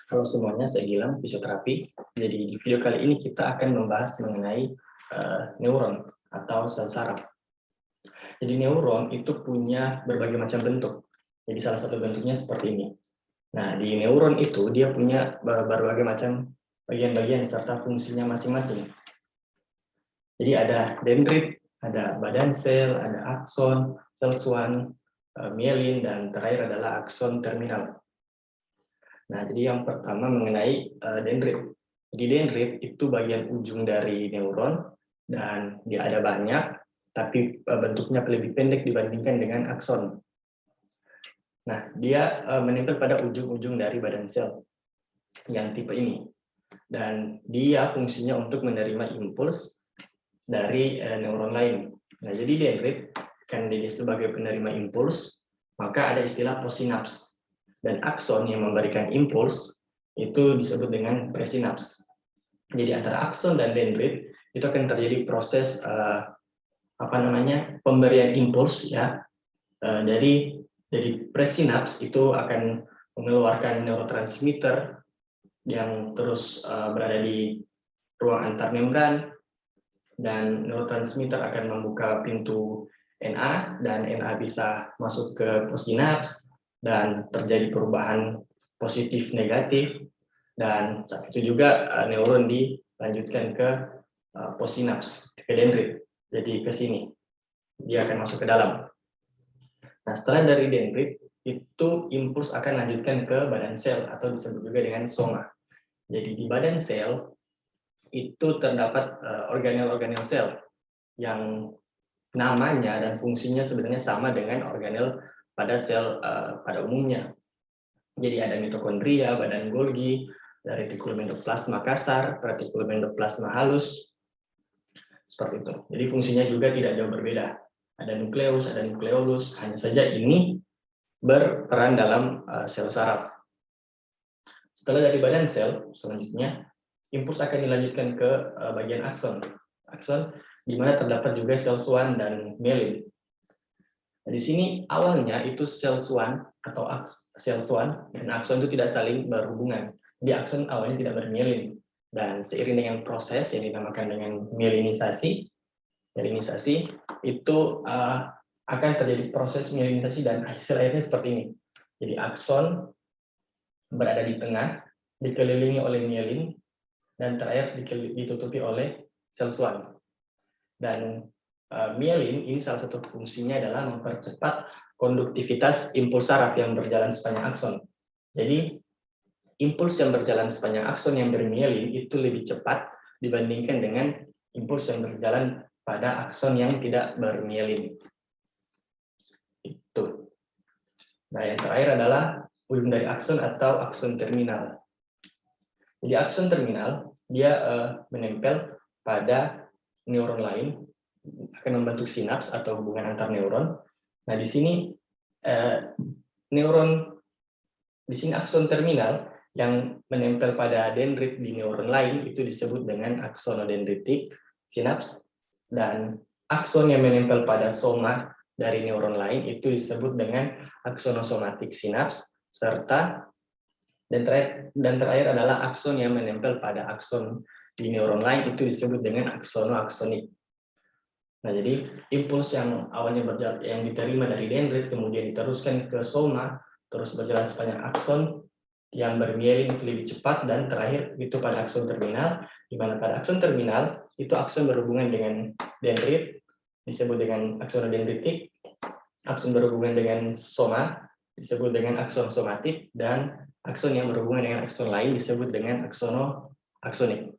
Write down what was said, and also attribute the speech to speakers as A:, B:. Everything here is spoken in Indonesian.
A: Halo semuanya, saya Gilang, fisioterapi. Jadi di video kali ini kita akan membahas mengenai neuron atau sel saraf. Jadi neuron itu punya berbagai macam bentuk. Jadi salah satu bentuknya seperti ini. Nah, di neuron itu dia punya berbagai macam bagian-bagian serta fungsinya masing-masing. Jadi ada dendrit, ada badan sel, ada akson, sel swan, mielin, dan terakhir adalah akson terminal. Nah, jadi yang pertama mengenai dendrit. Jadi dendrit itu bagian ujung dari neuron dan dia ada banyak, tapi bentuknya lebih pendek dibandingkan dengan akson. Nah, dia menempel pada ujung-ujung dari badan sel yang tipe ini. Dan dia fungsinya untuk menerima impuls dari neuron lain. Nah, jadi dendrit kan dia sebagai penerima impuls, maka ada istilah posinaps. Dan akson yang memberikan impuls itu disebut dengan presinaps. Jadi antara akson dan dendrit itu akan terjadi proses pemberian impuls ya. Dari presinaps itu akan mengeluarkan neurotransmitter yang terus berada di ruang antar membran, dan neurotransmitter akan membuka pintu NA dan NA bisa masuk ke posinaps dan terjadi perubahan positif negatif, dan saat itu juga neuron dilanjutkan ke posinaps, ke dendrit. Jadi ke sini dia akan masuk ke dalam. Nah, setelah dari dendrit itu impuls akan lanjutkan ke badan sel atau disebut juga dengan soma. Jadi di badan sel itu terdapat organel-organel sel yang namanya dan fungsinya sebenarnya sama dengan organel pada sel pada umumnya. Jadi ada mitokondria, badan Golgi, retikulum endoplasma kasar, retikulum endoplasma halus, seperti itu. Jadi fungsinya juga tidak jauh berbeda. Ada nukleus, ada nukleolus, hanya saja ini berperan dalam sel saraf. Setelah dari badan sel, selanjutnya impuls akan dilanjutkan ke bagian akson. Akson di mana terdapat juga sel swan dan mielin. Nah, di sini awalnya itu sel swan atau sel swan dan akson itu tidak saling berhubungan. Di akson awalnya tidak bermielin, dan seiring dengan proses yang dinamakan dengan mielinisasi itu akan terjadi proses mielinisasi dan hasil akhirnya seperti ini. Jadi akson berada di tengah, dikelilingi oleh mielin, dan terakhir ditutupi oleh sel swan. Dan mielin ini salah satu fungsinya adalah mempercepat konduktivitas impuls saraf yang berjalan sepanjang akson. Jadi impuls yang berjalan sepanjang akson yang bermielin itu lebih cepat dibandingkan dengan impuls yang berjalan pada akson yang tidak bermielin. Itu. Nah, yang terakhir adalah ujung dari akson atau akson terminal. Jadi akson terminal dia menempel pada neuron lain, akan membentuk sinaps atau hubungan antar neuron. Nah, di sini akson terminal yang menempel pada dendrit di neuron lain itu disebut dengan aksonodendritik sinaps, dan akson yang menempel pada soma dari neuron lain itu disebut dengan aksonosomatik sinaps, serta dan terakhir adalah akson yang menempel pada akson di neuron lain itu disebut dengan aksonoaksonik. Nah, jadi impuls yang awalnya yang diterima dari dendrit kemudian diteruskan ke soma, terus berjalan sepanjang akson yang bermielin itu lebih cepat, dan terakhir itu pada akson terminal, di mana pada akson terminal itu akson berhubungan dengan dendrit disebut dengan aksonodendritik, akson berhubungan dengan soma disebut dengan aksonosomatik, dan akson yang berhubungan dengan akson lain disebut dengan aksonoaksonik.